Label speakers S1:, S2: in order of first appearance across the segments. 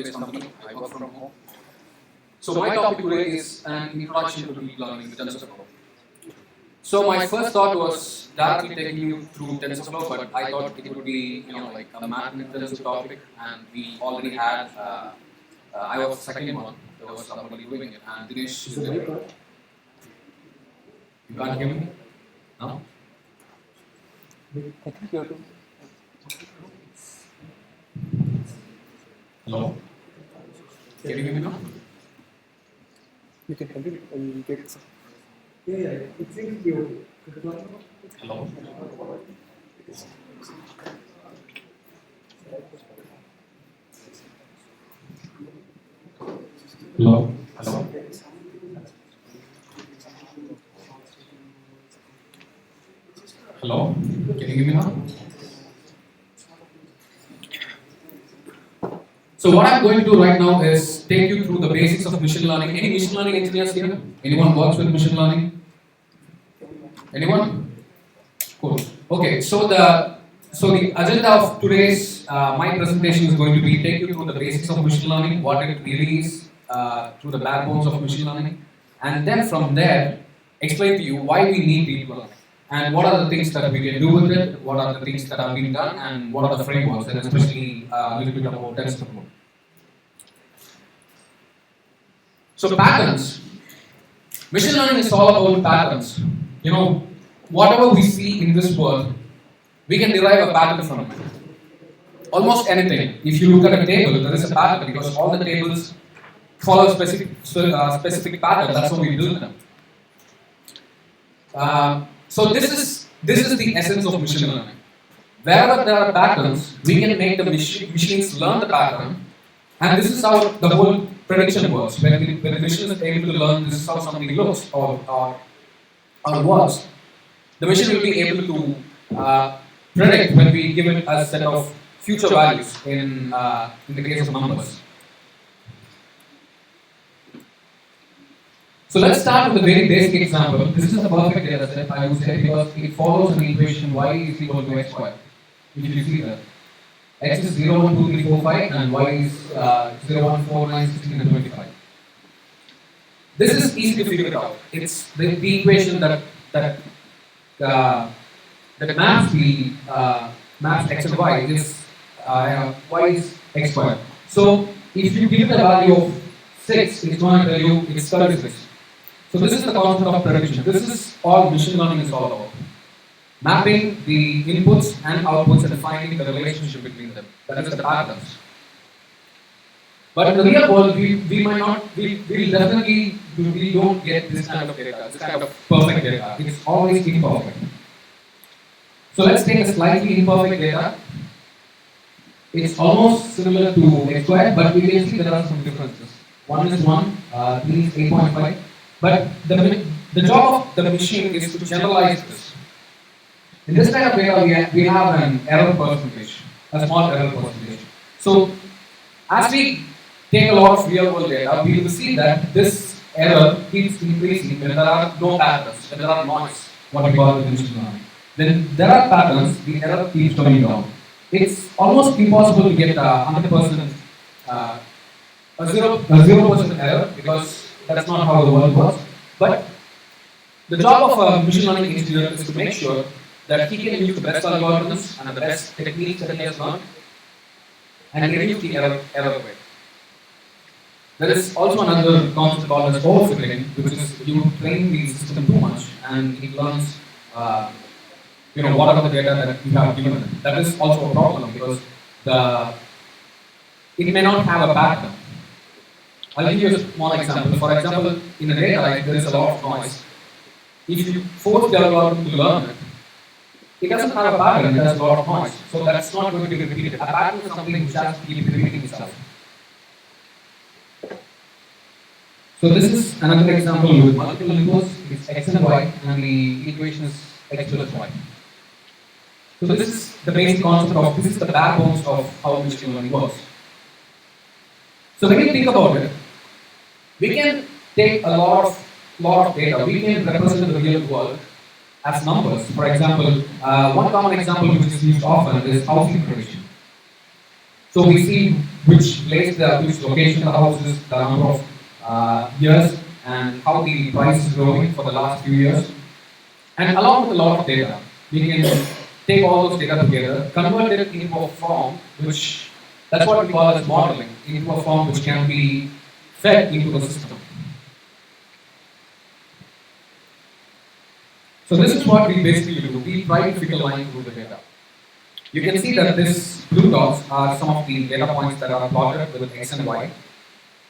S1: this company. I work from home. So my topic today is an introduction to deep learning with TensorFlow. So my first thought was directly taking you through TensorFlow, but I thought it would be like a math-intensive topic, and we already had. I was the second one. There was somebody doing it, and Dinesh is there. You can't hear me? No.
S2: I think you have to.
S1: Hello. Can you hear me now?
S2: You can continue and get it.
S3: Yeah, it seems you.
S1: Hello. Hello. Hello. Hello. Can you hear me now? So what I'm going to do right now is take you through the basics of machine learning. Any machine learning engineers here? Anyone works with machine learning? Anyone? Cool. Okay. So the agenda of today's my presentation is going to be take you through the basics of machine learning, what it really is, through the backbones of machine learning, and then from there explain to you why we need deep learning and what are the things that we can do with it, what are the things that have been done, and what are the frameworks, and especially a little bit about TensorFlow. So patterns. Machine learning is all about patterns. Whatever we see in this world, we can derive a pattern from it. Almost anything. If you look at a table, there is a pattern because all the tables follow a specific pattern. That's how we build them. So this is the essence of machine learning. Wherever there are patterns, we can make the machines learn the pattern, and this is how the whole prediction works. When the machine is able to learn this is how something looks or works, the machine will be able to predict when we give it a set of future values in the case of numbers. So let's start with a very basic example. This is a perfect data set, I would say, because it follows an equation y is equal to x squared. If you see that. X is 0, 1, 2, 3, 4, 5, and y is 0, 1, 4, 9, 16, and 25. This is easy to figure it out. It's the equation that maps x and y is x squared. So if you give it a value of 6, it's going to tell you it's 36. So this is the concept of prediction. This is all machine learning is all about. Mapping the inputs and outputs and finding the relationship between them. That is the patterns. But in the real world, we don't get this kind of data, this kind of perfect data. It's always imperfect. So let's take a slightly imperfect data. It's almost similar to x squared, but we can see there are some differences. 1 is 1, 3 is 8.5. But the job of the machine is to generalize this. In this kind of data, we have an error percentage, a small error percentage. So as we take a lot of real world data, we will see that this error keeps increasing when there are no patterns, when there are noise, what we call the machine learning. When there are patterns, the error keeps going down. It's almost impossible to get 100%, a 0% error because that's not how the world works. But the job of a machine learning engineer is to make sure that he can use the best algorithms and the best techniques that he has learned and reduce the error rate. There is also another concept called as overfitting, which is you train the system too much and it learns whatever the data that you have given it. That is also a problem because it may not have a pattern. I'll give you a small example. For example, in a data, there is a lot of noise. If you force the algorithm to learn it, it doesn't have a pattern, it has a lot of noise. So that's not going to be repeated. A pattern is something which has to keep repeating itself. So this is another example with multiple inputs. It's x and y, and the equation is x plus y. So this is the basic concept of, this is the backbones of how machine learning works. So when you think about it, we can take a lot of data. We can represent the real world as numbers. For example, one common example which is used often is housing prediction. So we see which place which location the house is, the number of years, and how the price is growing for the last few years. And along with a lot of data, we can take all those data together, convert it into a form which, that's what we call as modeling, into a form which can be fed into the system. So this is what we basically do. We try to fit a line through the data. You can see that these blue dots are some of the data points that are plotted with X and Y.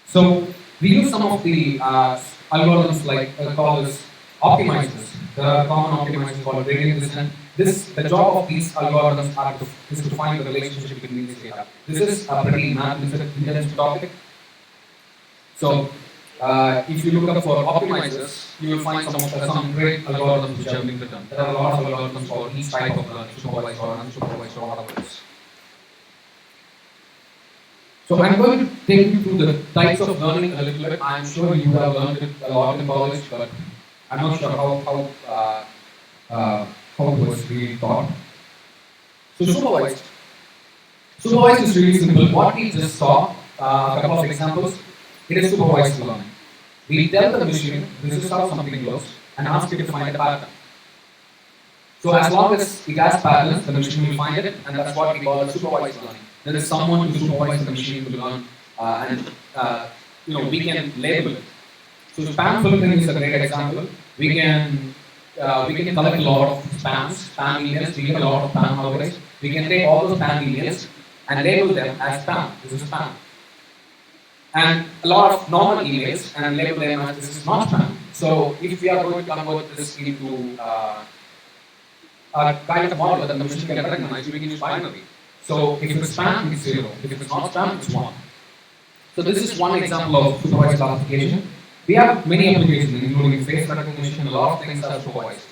S1: So we use some of the algorithms like called as optimizers. There are common optimizers called gradient descent. The job of these algorithms is to find the relationship between these data. This is a pretty math-intensive topic. So if you look up for optimizers, you will find some great algorithms which have been written. There are a lot of algorithms for each type of learning, supervised or unsupervised or whatever it is. So I'm going to take you through the types of learning a little bit. I'm sure you have learned it a lot in college, but I'm not sure how it was really taught. So supervised. Supervised is really simple. What we just saw, a couple of examples, it is supervised learning. We tell the machine, this is how something looks, and ask it to find a pattern. So as long as it has patterns, the machine will find it, and that's what we call supervised learning. There is someone to supervise the machine to learn, and we can label it. So spam filtering is a great example. We can collect a lot of spam emails. We get a lot of spam nowadays. We can take all those spam emails and label them as spam. This is spam. And a lot of normal emails and label them as this is not spam. So if we are going to convert this into a kind of model that the machine can recognize, we can use binary. So if it's spam, it's 0. If it's not spam, it's 1. So this is one example of supervised classification. We have many applications, including face recognition. A lot of things are supervised.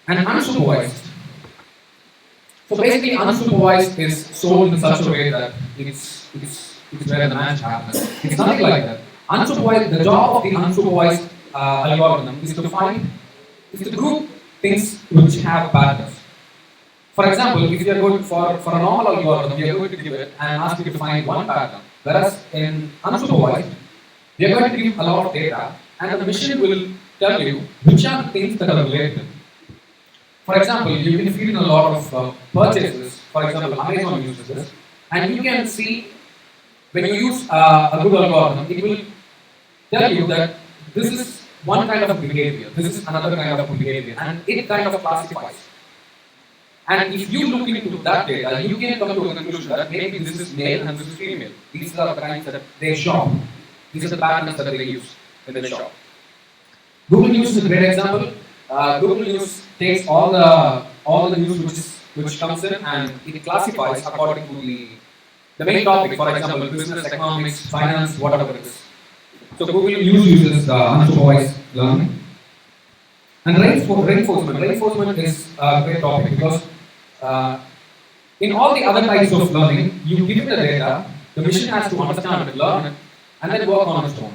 S1: And unsupervised. So basically, unsupervised is sold in such a way that it's where the magic happens. It's nothing like that. Unsupervised. The job of the unsupervised algorithm is to group things which have patterns. For example, if you are going for a normal algorithm, we are going to give it and ask you to find one pattern. Whereas in unsupervised, we are going to give a lot of data, and the machine will tell you which are the things that are related. For example, you can feed in a lot of purchases. For example, Amazon uses this, and you can see when you use a good algorithm, it will tell you that this is one kind of behavior, this is another kind of behavior, and it kind of classifies. And if you look into that data, you can come to a conclusion that maybe this is male and this is female. These are the kinds that they shop. These are the patterns that they use in the shop. Google News is a great example. Google News takes all the news which comes in and it classifies according to the main topic. For example, business, economics, finance, whatever it is. So Google News uses unsupervised learning. And reinforcement is a great topic because in all the other types of learning, you give it the data, the machine has to understand it, learn it, and then work on its own.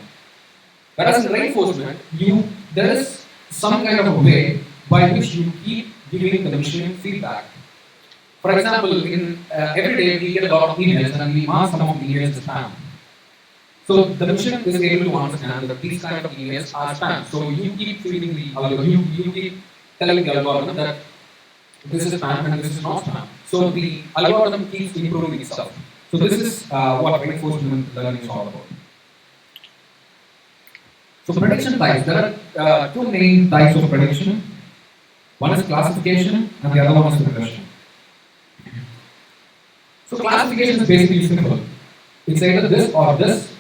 S1: Whereas in reinforcement, there is some kind of a way by which you keep giving the machine feedback. For example, in every day we get a lot of emails and we mark some of the emails as spam. So the machine is able to understand that these kind of emails are spam. So you keep feeding the algorithm, you keep telling the algorithm that this is spam and this is not spam. So the algorithm keeps improving itself. So this is what reinforcement learning is all about. So prediction types, there are two main types of prediction. One is classification and the other one is regression. So classification is basically simple. It's either this or this,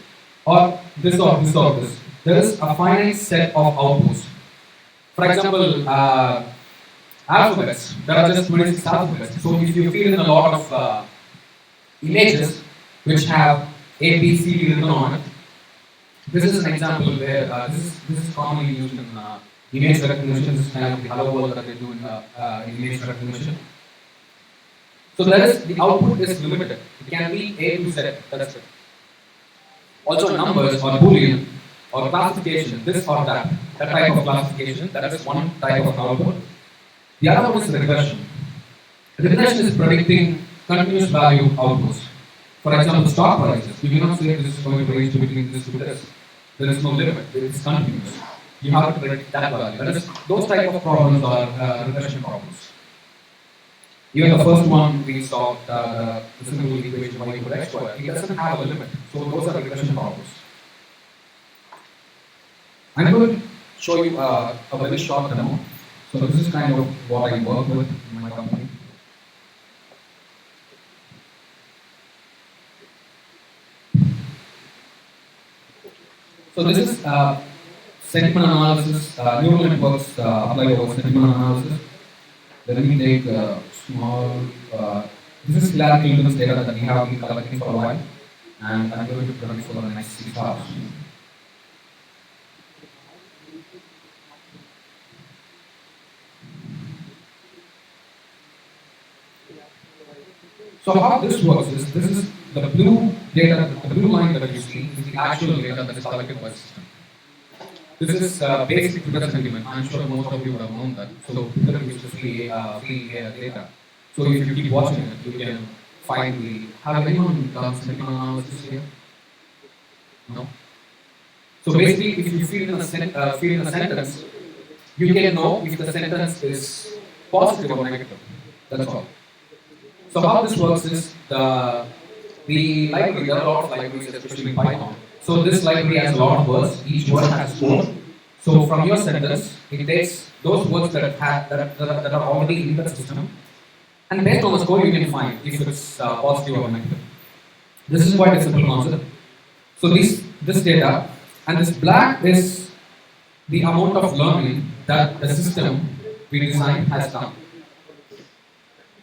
S1: or this or this or this. There is a finite set of outputs. For example, alphabets. There are just 26 alphabets. So if you feed in a lot of images which have A, B, C, D written on it, this is an example where this is commonly used in image recognition. This is kind of the hello world that they do in image recognition. So the output is limited. It can be A to Z. That's it. Also numbers or Boolean or classification, this or that type of classification, that is one type of output. The other one is regression. Regression is predicting continuous value outputs. For example, stock prices. You cannot say this is going to range between this to this. There is no limit. It is continuous. You have to predict that value. That is, those type of problems are regression problems. Even the first one we saw, the simple equation y equal x squared, it doesn't have a limit. So those are regression problems. I'm going to show you a very short demo. So this is kind of what I work with in my company. So this is sentiment analysis, neural networks applied over sentiment analysis. Let me take a small, this is Hillary Clinton's data that we have been collecting for a while, and I'm going to run it for the next 6 hours. So how this works is, this is the blue data, the blue line that you see is the actual data that is collected by the system. This is basic Twitter sentiment. I'm sure most of you would have known that. So Twitter is free data. So if you keep watching it, you can find the. Have anyone done sentiment analysis here? No. So basically, if you feed in a sentence, you can know if the sentence is positive or negative. That's all. So how this works is the library, there are a lot of libraries, especially in Python. So this library has a lot of words. Each word has a score. So from your sentence, it takes those words that are already in the system, and based on the score, you can find if it's positive or negative. This is quite a simple concept. So this data and this black is the amount of learning that the system we designed has done.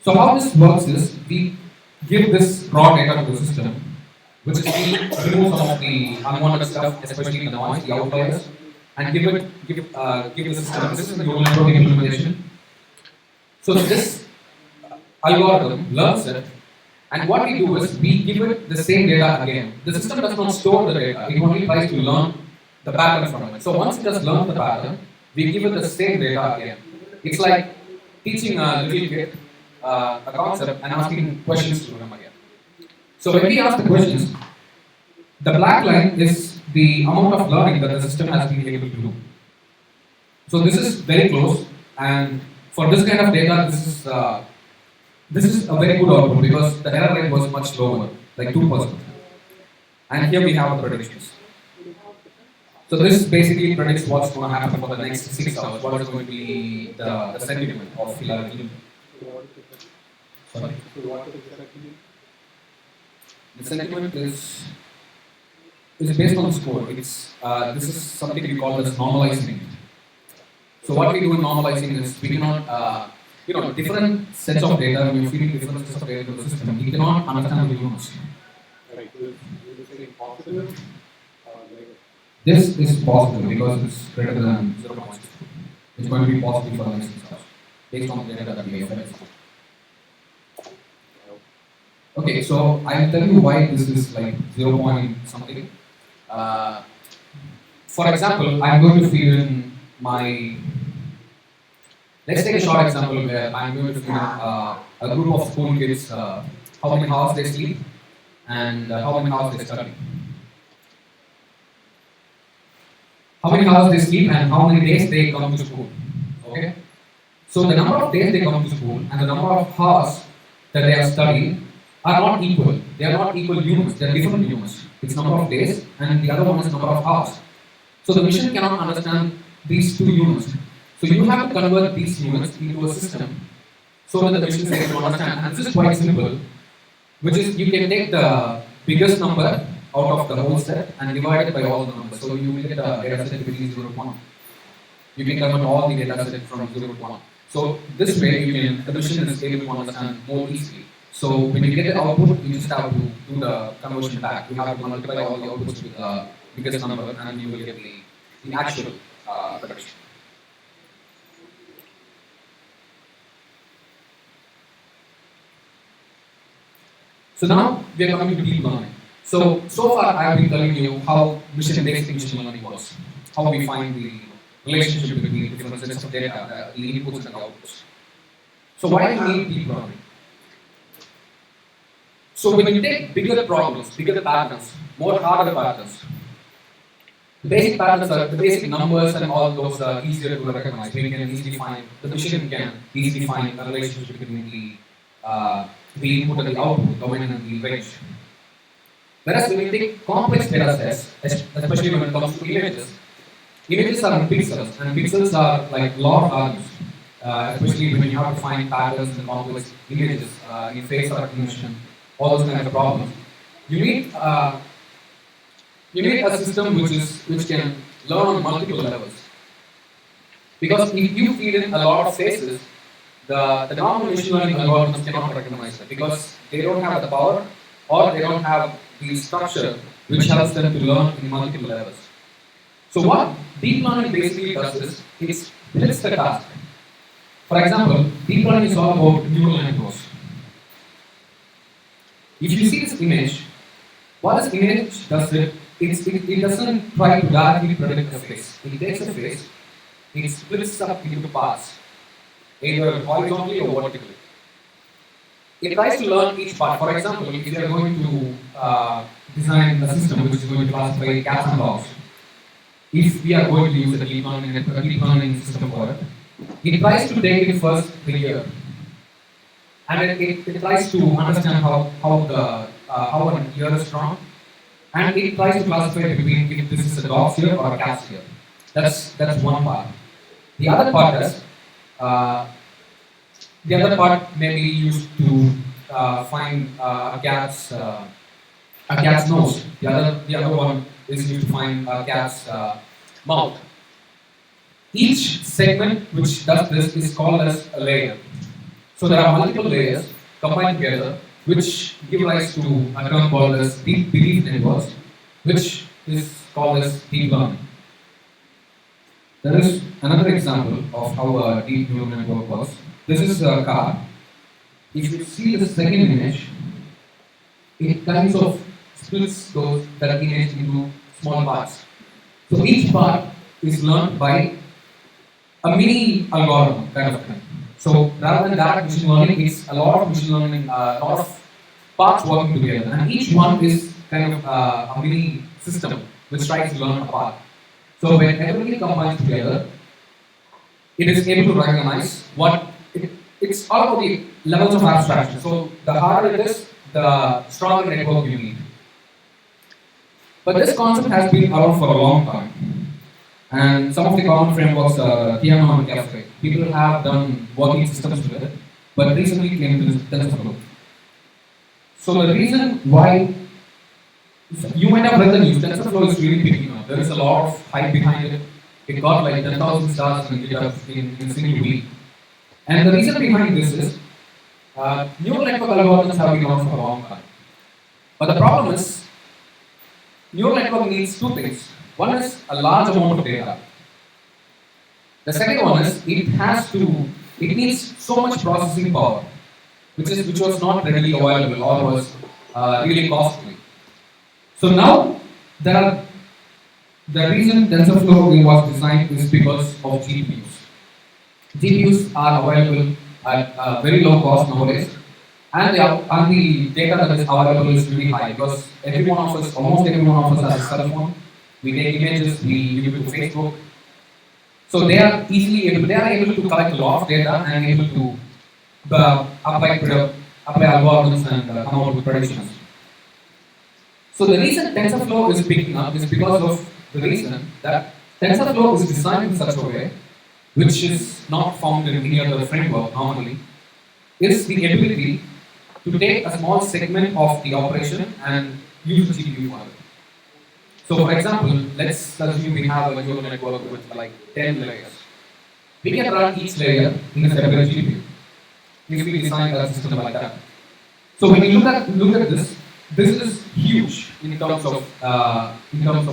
S1: So how this works is we give this raw data to the system, which is we remove some of the unwanted stuff, especially the noise, the outliers, and give the system. This is the neural network implementation. So this algorithm learns it, and what we do is we give it the same data again. The system does not store the data; it only tries to learn the pattern from it. So once it has learned the pattern, we give it the same data again. It's like teaching a little kid a concept and asking questions to them again. So when we ask the questions, the black line is the amount of learning that the system has been able to do. So this is very close, and for this kind of data, this is a very good output because the error rate was much lower, like 2%. And here we have the predictions. So this basically predicts what's going to happen for the next 6 hours. What is going to be the sentiment of Hillary Clinton? Sorry. The sentiment is based on the score. It's this is something we call as normalizing it. So what we do in normalizing is we cannot different sets of data. When you're feeding different sets of data to the system, we cannot understand the units.
S2: Right. Positive.
S1: This is positive because it's greater than 0.6. It's going to be positive for the next 6 hours based on the data that we have. Okay, so I'll tell you why this is like 0 point something. For example, I'm going to feed in my. Let's take a short example where I'm going to feed a group of school kids how many hours they sleep and how many hours they study. How many hours they sleep and how many days they come to school. Okay? So the number of days they come to school and the number of hours that they are studying are not equal. They are not equal units, they are different units. It's number of days and the other one is number of hours. So the machine cannot understand these two units. So you have to convert these units into a system so that the machine is able to understand. And this is quite simple, which is you can take the biggest number out of the whole set and divide it by all the numbers. So you will get a data set between 0 to 1. You can convert all the data set from 0 to 1. So this way the machine is able to understand more easily. So when you get the output, you just have to do the conversion back. You have to multiply all the outputs with the biggest number and you will get the actual prediction. So now we are coming to deep learning. So far I have been telling you how basic machine learning works, how we find the relationship between the different sets of data, the inputs and the outputs. So why do we need deep learning? So when you take bigger problems, bigger patterns, more harder patterns, the basic patterns are the basic numbers and all those are easier to recognize. We can easily find the machine can easily find a relationship between the input and the output, domain and the range. Whereas when you take complex data sets, especially when it comes to images, images are in pixels, and pixels are like lot of values. Especially when you have to find patterns in complex images in face recognition, all those kinds of problems. You need a system which can learn on multiple levels. Because if you feed in a lot of faces, the normal machine learning algorithms cannot recognize it because they don't have the power or they don't have the structure which helps them to learn in multiple levels. So what deep learning basically does is it splits the task. For example, deep learning is all about neural networks. If you see this image, what this image does it doesn't try to directly predict a face. It takes a face, it splits up into parts, either horizontally or vertically. It tries to learn each part. For example, if you are going to design a system which is going to classify cats and dogs, if we are going to use a deep learning system for it, it tries to take it first the ear, and it tries to understand how an ear is strong, and it tries to classify between if this is a dog's ear or a cat's ear. That's one part. The other part is the other part may be used to find a cat's nose. The other one is used to find a cat's mouth. Each segment which does this is called as a layer. So there are multiple layers combined together which give rise to a term called as deep belief networks, which is called as deep learning. There is another example of how a deep neural network works. This is a car. If you see the second image, it kind of splits that image into small parts. So each part is learned by a mini algorithm kind of thing. So rather than direct machine learning, it's a lot of machine learning, a lot of parts working together, and each one is kind of a mini system which tries to learn a part. So when everything combines together, it is able to recognize it's all about the levels of abstraction. So the harder it is, the stronger network you need. But this concept has been around for a long time. And some of the common frameworks are Piano and Cafe. People have done working systems with it, but recently came to TensorFlow. So the reason why you might have read the news, TensorFlow is really picking up. There is a lot of hype behind it. It got like 10,000 stars in GitHub in a single week. And the reason behind this is neural network algorithms have been around for a long time. But the problem is, neural network needs two things. One is a large amount of data. The second one is it needs so much processing power, which was not readily available or was really costly. So now the reason TensorFlow was designed is because of GPUs. GPUs are available at very low cost nowadays, and the data that is available is really high because almost every one of us has a cell phone. We take images, we give it to Facebook. So they are able to collect a lot of data and able to apply algorithms and come out with predictions. So the reason TensorFlow is picking up is because of the reason that TensorFlow is designed in such a way, which is not found in any other framework normally, is the ability to take a small segment of the operation and use the GPU for it. So for example, let's assume we have a neural network with like 10 layers. We can run each layer in a separate GPU. If we design a system like that. So when you look at this is huge in terms of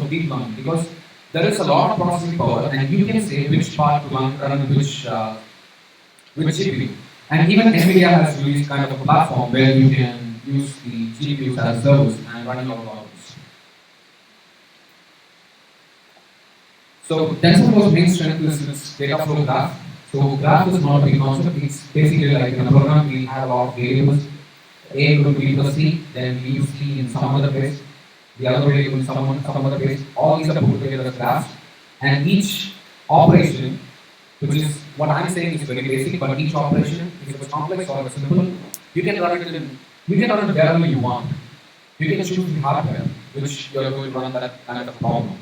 S1: deep learning because there is a lot of processing power and you can say which part to run which GPU. And even NVIDIA has released kind of a platform where you can use the GPUs as servers and run your algorithms. So TensorFlow's main strength is its data flow graph. So graph is not a big concept. It's basically like in a program we have a lot of variables. A going to be equal to C, then we use C in some other place, the other variable in some other place. All these are put together as graphs, and each operation, which is what I'm saying is very basic, but each operation, if it's complex or simple, you can run it in, you can run it wherever you want. You can choose the hardware which you are going to run that kind of problem.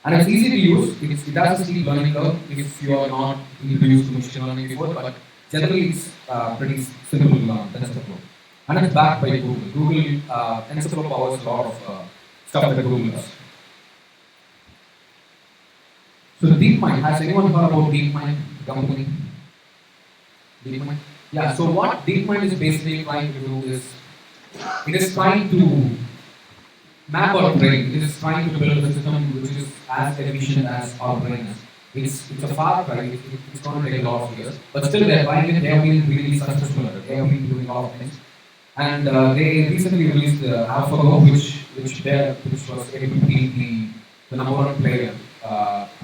S1: And it's easy to use. It has a steep learning curve if you are not introduced to machine learning before, but generally it's pretty simple to learn TensorFlow. And it's backed by Google. Google TensorFlow powers a lot of stuff that Google does. So DeepMind, has anyone heard about DeepMind, the company? DeepMind? Yeah, so what DeepMind is basically trying to do is, it is trying to map our brain. It is trying to build a system which is as efficient as our brain is. It's a far cry. It's going to take a lot of years, but still they're trying it. They have been really successful at it. They have been doing a lot of things, and they recently released the AlphaGo, which was able to beat the number one player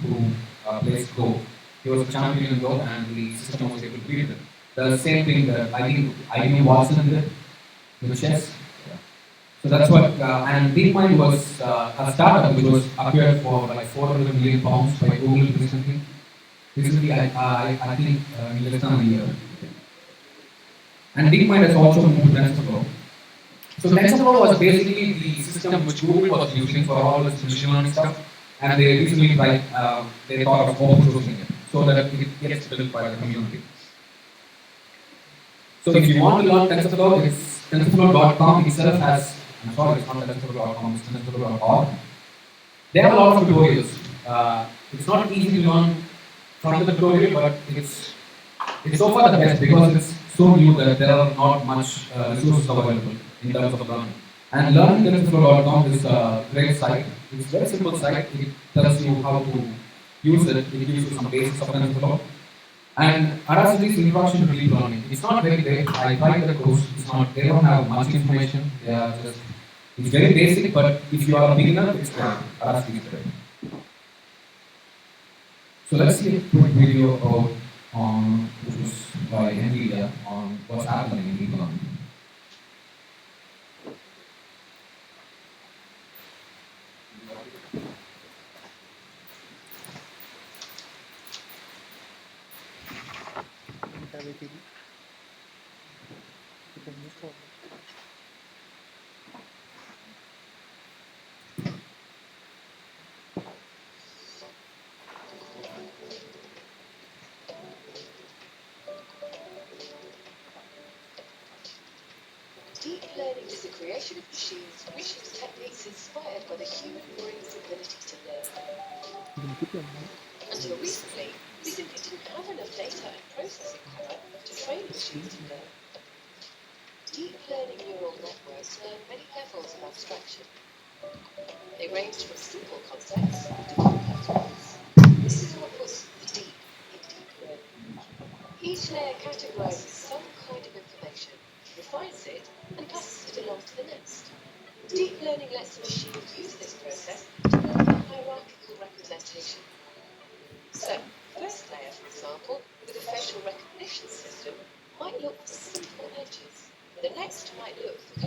S1: who plays Go. He was a champion in Go, and the system was able to beat it. The same thing that I think IBM Watson did with chess. So that's what, and DeepMind was a startup which was acquired for like 400 million pounds by Google recently. Recently, I think in less than a year. And DeepMind has also moved to TensorFlow. So TensorFlow was basically the system which Google was using for all its machine learning stuff, and they recently they thought of open sourcing it so that it gets built by the community. So if you want to learn TensorFlow, it's TensorFlow.com itself has. I'm sorry, it's not TensorFlow.com, it's TensorFlow.org. They have a lot of tutorials. It's not easy to learn from the tutorial, but it's so far the best because it's so new that there are not much resources available in terms of learning. And learning TensorFlow.com is a great site. It's a very simple site. It tells you how to use it. It gives you some basics of TensorFlow. And Arasa's introduction to deep learning. It's not very great. I tried the course. They don't have much information. They are just, it's very basic, but if you are a beginner, it's great. Arasa is great. So let's see a quick video which was by NVIDIA on what's happening in deep learning.
S4: Deep learning is the creation of machines which use techniques inspired by the human brain's ability to learn. Until recently, we simply didn't have enough data and processing power to train machines to learn. Deep learning neural networks learn many levels of abstraction. They range from simple concepts to complex ones. This is what puts the deep in deep learning. Each layer categorizes some kind of information, refines it, and passes it along to the next. Deep learning lets the machine use this process to learn a hierarchical representation. So, the first layer, for example, with a facial recognition system, might look for simple edges. The next might look for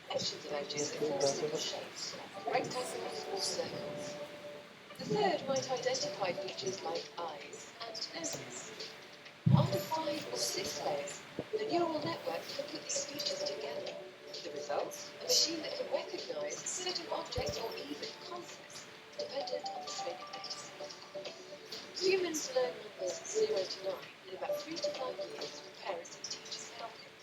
S4: collections of edges in four simple shapes, rectangles or circles. The third might identify features like eyes and noses. After 5 or 6 layers, the neural network can put these features together. The result, a machine that can recognize certain objects or even concepts, dependent on the training dataset. Humans learn numbers 0 to 9 in about 3 to 5 years with parents and teachers helping.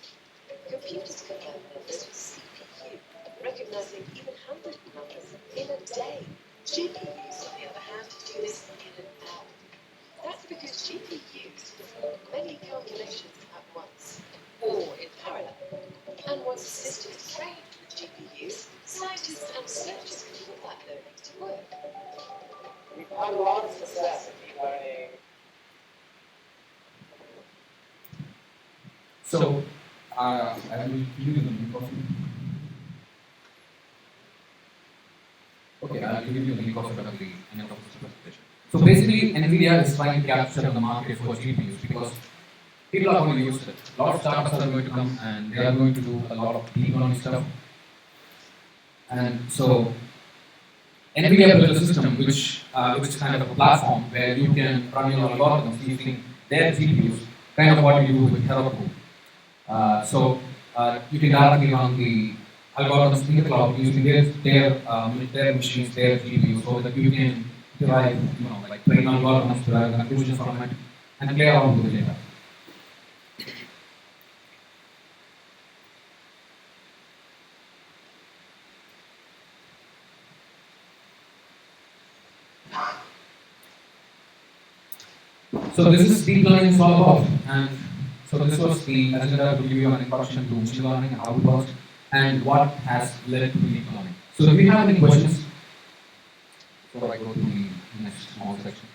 S4: Computers can learn numbers with CPU, recognizing even handwritten numbers in a day. GPUs, on the other hand, do this in an hour. That's because GPUs perform many calculations at once, or in parallel. And once a system is trained with GPUs, scientists and researchers can put that learning to work.
S3: We've had a lot of success in deep learning.
S1: So, I will give you the link of it. Okay, I'll give you the link of it at the end of this presentation. So basically, NVIDIA is trying to capture the market for GPUs because people are going to use it. A lot of startups are going to come and they are going to do a lot of deep learning stuff. And so NVIDIA built a system which is kind of a platform where you can run your algorithms using their GPUs, kind of what you do with Heroku. You can directly run the algorithms in the cloud using their machines, their GPUs, so that you can derive, like train algorithms, derive conclusions from it, and play around with the data. So this is deep learning is all about, and so this was the agenda to give you an introduction to machine learning and how it works, and what has led to deep learning. So do you have any questions before I go to the next small section?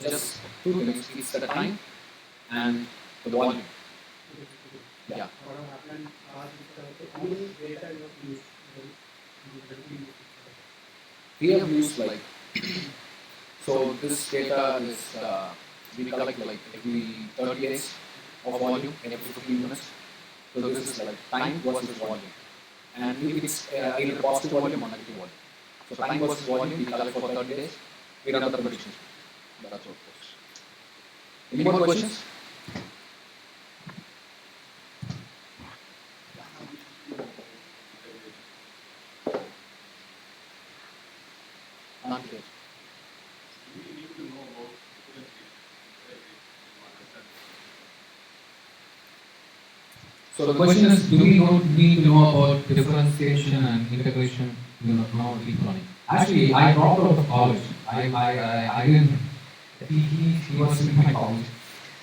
S1: Just two things. It's the time and the volume. Yeah. We have used like so this data is we collect like every 30 days of volume and every 15 minutes. So this is like time versus volume, and if it's either positive volume or negative volume. So time versus volume we collect for 30 days. We run the predictions. That's what it is. Any more questions? Not yet. So the question is, do we need to know about differentiation and integration in deep learning? Actually, I dropped out of college. I didn't. He was in my college.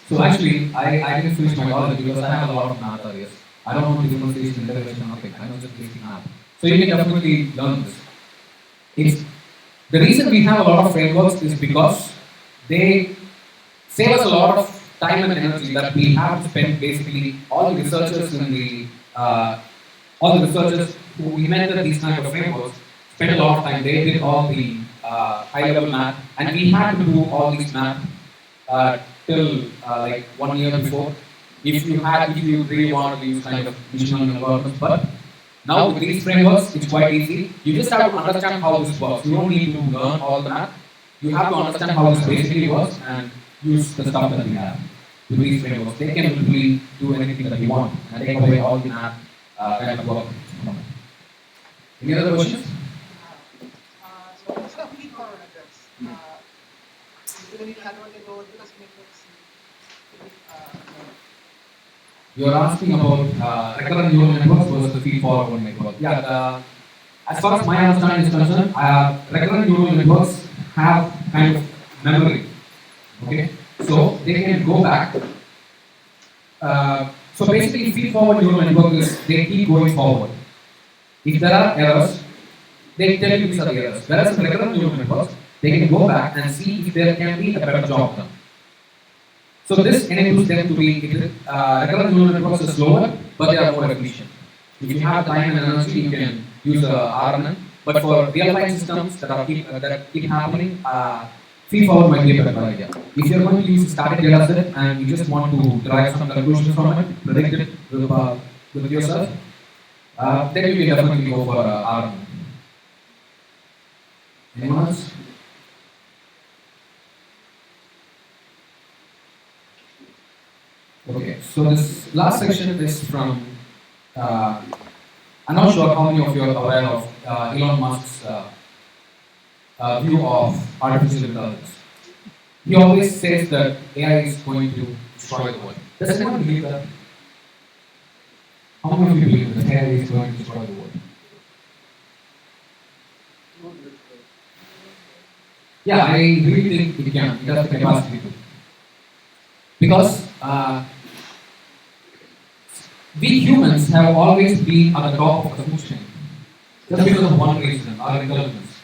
S1: So actually, I didn't finish my college because I have a lot of math areas. I don't know differentiation, integration, nothing. I know just basic math. So you can definitely learn this. The reason we have a lot of frameworks is because they save us a lot of time and energy that we have to spend. Basically, all the researchers who invented these kind of frameworks spent a lot of time. They did all the high-level math, and we had to do all this math till like 1 year before. If you really want to use kind of machine learning algorithms, but now with these frameworks, it's quite easy. You just have to understand how this works. You don't need to learn all the math. You have to understand how this basically works and use the stuff that we have. With these frameworks, they can really do anything that you want and take away all the math kind of work from it. Any other questions?
S5: So what's the peak power methods? Usually calculated over because networks.
S1: You're asking about recurrent neural networks versus feed-forward network. Yeah, as far as my understanding is concerned, recurrent neural networks have kind of memory. Okay, so they can go back. So basically, feed-forward neural network is they keep going forward. If there are errors, they tell you these are the errors. Whereas in recurrent neural networks, they can go back and see if there can be a better job done. So this enables them to be, recurrent neural networks are slower, but they are more efficient. If you have time and energy, you can use RNN. But for real-time systems that keep happening, feed-forward might be a better idea. If you're going to use a static data set and you just want to derive some conclusions from it, predict it with yourself, then you can definitely go for RNN. Anyone else? Okay, so this last section is from, I'm not sure how many of you are aware of Elon Musk's view of artificial intelligence. He always says that AI is going to destroy the world. Does anyone believe that? How many of you believe that AI is going to destroy the world? Yeah, I really think it can. It has the capacity to. Because we humans have always been at the top of the food chain, just because of one reason, our intelligence.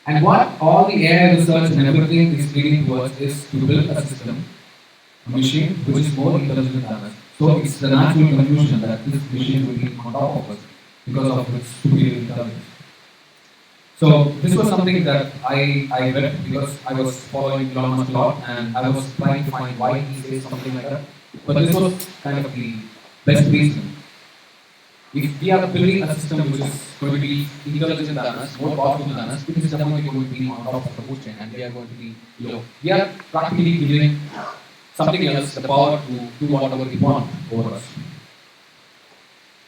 S1: And what all the AI research and everything is leading towards is to build a system machine which is more intelligent than us. So it's the natural conclusion that this machine will be on top of us because of its superior intelligence. So this was something that I read because I was following Elon Musk a lot and I was trying to find why he says something like that. But this was kind of the best reason. If we are building a system which is going to be intelligent than us, more powerful than us, it is definitely going to be on top of the food chain and we are going to be low. We are practically giving something else the power to do whatever we want over us.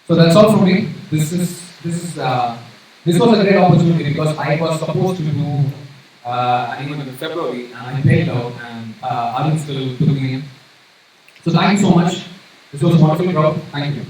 S1: So that's all from me. This was a great opportunity because I was supposed to do an event in February and I bailed out and Arun still took me in. So thank you so much. This was a wonderful job. Thank you.